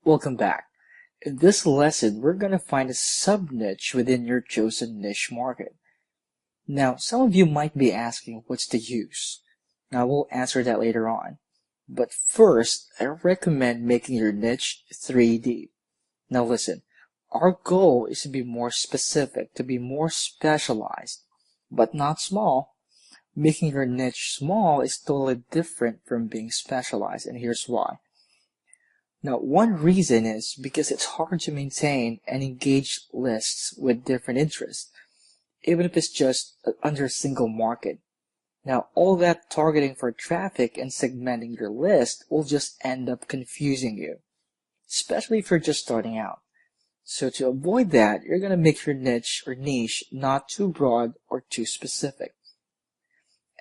Welcome back. In this lesson, we're going to find a sub-niche within your chosen niche market. Now, some of you might be asking what's the use. Now, we'll answer that later on. But first, I recommend making your niche 3D. Now listen, our goal is to be more specific, to be more specialized, but not small. Making your niche small is totally different from being specialized, and here's why. Now, one reason is because it's hard to maintain and engage lists with different interests, even if it's just under a single market. Now, all that targeting for traffic and segmenting your list will just end up confusing you, especially if you're just starting out. So to avoid that, you're going to make your niche or niche not too broad or too specific.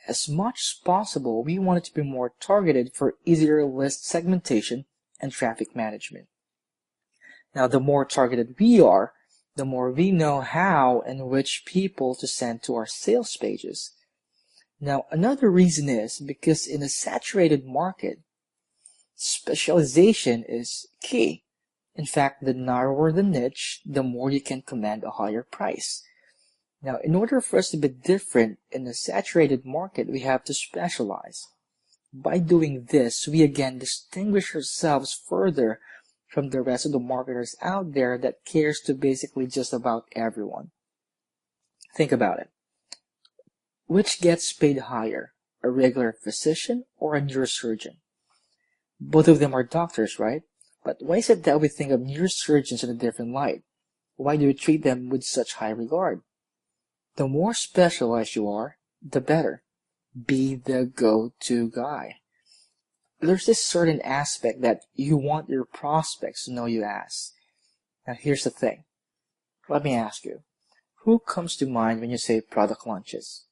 As much as possible, we want it to be more targeted for easier list segmentation and traffic management. Now, the more targeted we are, the more we know how and which people to send to our sales pages. Now, another reason is because in a saturated market, specialization is key. In fact, the narrower the niche, the more you can command a higher price. Now, in order for us to be different in a saturated market, we have to specialize. By doing this, we again distinguish ourselves further from the rest of the marketers out there that cares to basically just about everyone. Think about it. Which gets paid higher, a regular physician or a neurosurgeon? Both of them are doctors, right? But why is it that we think of neurosurgeons in a different light? Why do we treat them with such high regard? The more specialized you are, the better. Be the go-to guy. There's this certain aspect that you want your prospects to know you as. Now here's the thing. Let me ask you, who comes to mind when you say product launches?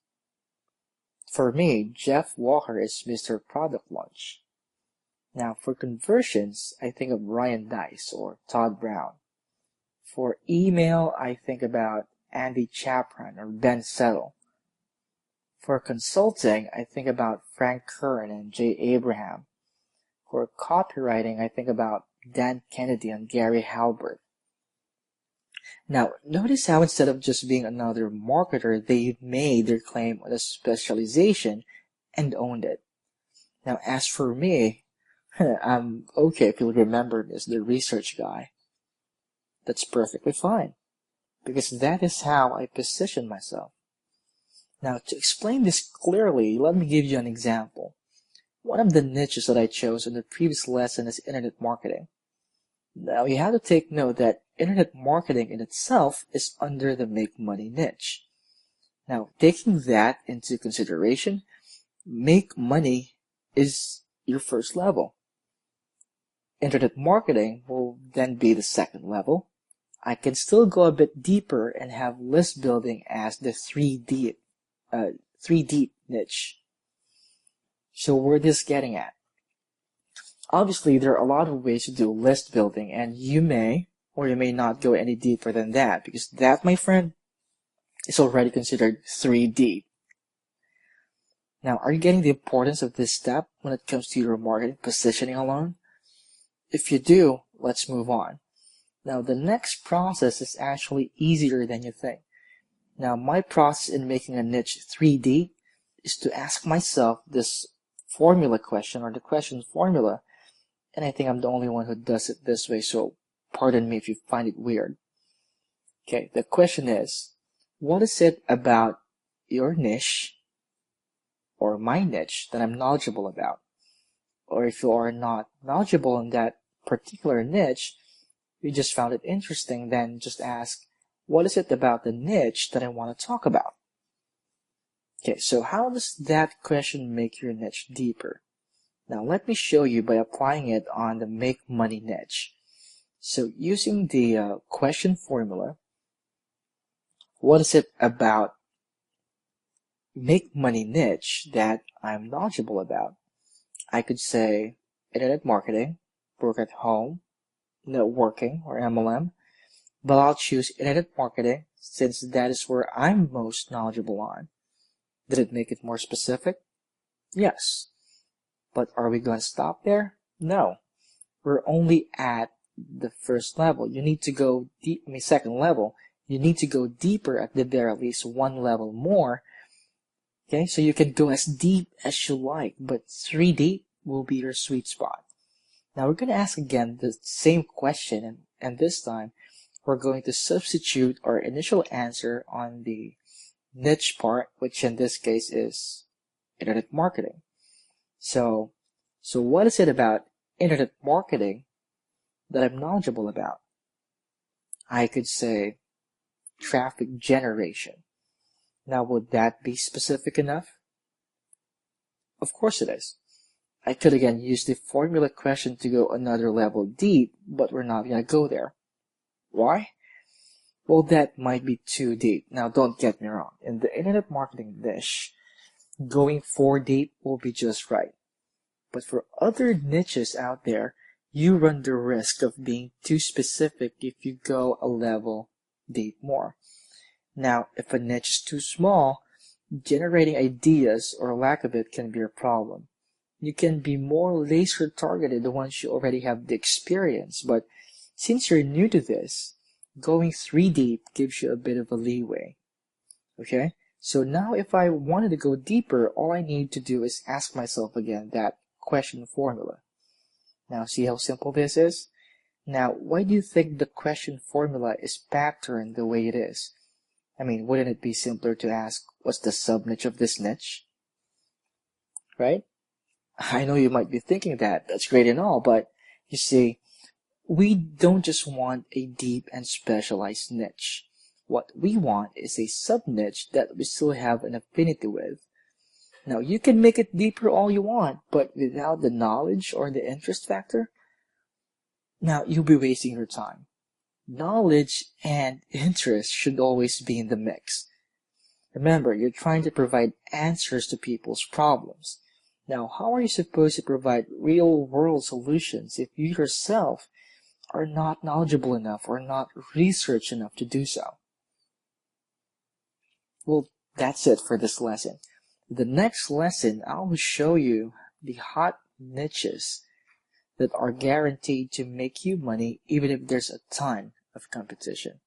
For me, Jeff Walker is Mr. Product Launch. Now for conversions, I think of Ryan Dice or Todd Brown. For email, I think about Andy Chapran or Ben Settle. For consulting, I think about Frank Kern and Jay Abraham. For copywriting, I think about Dan Kennedy and Gary Halbert. Now, notice how instead of just being another marketer, they made their claim on a specialization and owned it. Now, as for me, I'm okay if you'll remember me as the research guy. That's perfectly fine, because that is how I position myself. Now, to explain this clearly, let me give you an example. One of the niches that I chose in the previous lesson is internet marketing. Now, you have to take note that internet marketing in itself is under the make money niche. Now, taking that into consideration, make money is your first level. Internet marketing will then be the second level. I can still go a bit deeper and have list building as the 3D niche. So where this getting at? Obviously, there are a lot of ways to do list building, and you may or you may not go any deeper than that, because that, my friend, is already considered 3D. Now, are you getting the importance of this step when it comes to your marketing positioning alone? If you do, let's move on. Now, the next process is actually easier than you think. Now, my process in making a niche 3D is to ask myself this formula question, or the question formula, and I think I'm the only one who does it this way, so pardon me if you find it weird. Okay, the question is, what is it about your niche, or my niche, that I'm knowledgeable about? Or if you are not knowledgeable in that particular niche, you just found it interesting, then just ask, what is it about the niche that I want to talk about? Okay, so how does that question make your niche deeper? Now let me show you by applying it on the make money niche. So using the question formula, what is it about make money niche that I'm knowledgeable about? I could say internet marketing, work at home, networking, or MLM, but I'll choose internet marketing since that is where I'm most knowledgeable on. Did it make it more specific? Yes. But are we going to stop there? No. We're only at the first level. You need to go deep, second level. You need to go deeper at the very least one level more. Okay, so you can go as deep as you like, but 3 deep will be your sweet spot. Now we're going to ask again the same question, and this time we're going to substitute our initial answer on the niche part, which in this case is internet marketing. So what is it about internet marketing that I'm knowledgeable about? I could say traffic generation. Now, would that be specific enough? Of course it is. I could again use the formula question to go another level deep, but we're not going to go there. Why? Well, that might be too deep. Now, don't get me wrong. In the internet marketing niche, going 4 deep will be just right. But for other niches out there, you run the risk of being too specific if you go a level deep more. Now, if a niche is too small, generating ideas or lack of it can be a problem. You can be more laser targeted once you already have the experience, but since you're new to this, going 3 deep gives you a bit of a leeway. Okay? So now if I wanted to go deeper, all I need to do is ask myself again that question formula. Now see how simple this is? Now, why do you think the question formula is patterned the way it is? I mean, wouldn't it be simpler to ask, what's the sub-niche of this niche? Right? I know you might be thinking that. That's great and all, but you see, we don't just want a deep and specialized niche. What we want is a sub-niche that we still have an affinity with. Now, you can make it deeper all you want, but without the knowledge or the interest factor, now you'll be wasting your time. Knowledge and interest should always be in the mix. Remember, you're trying to provide answers to people's problems. Now, how are you supposed to provide real-world solutions if you yourself are not knowledgeable enough or not researched enough to do so? Well, that's it for this lesson. The next lesson, I will show you the hot niches that are guaranteed to make you money even if there's a ton of competition.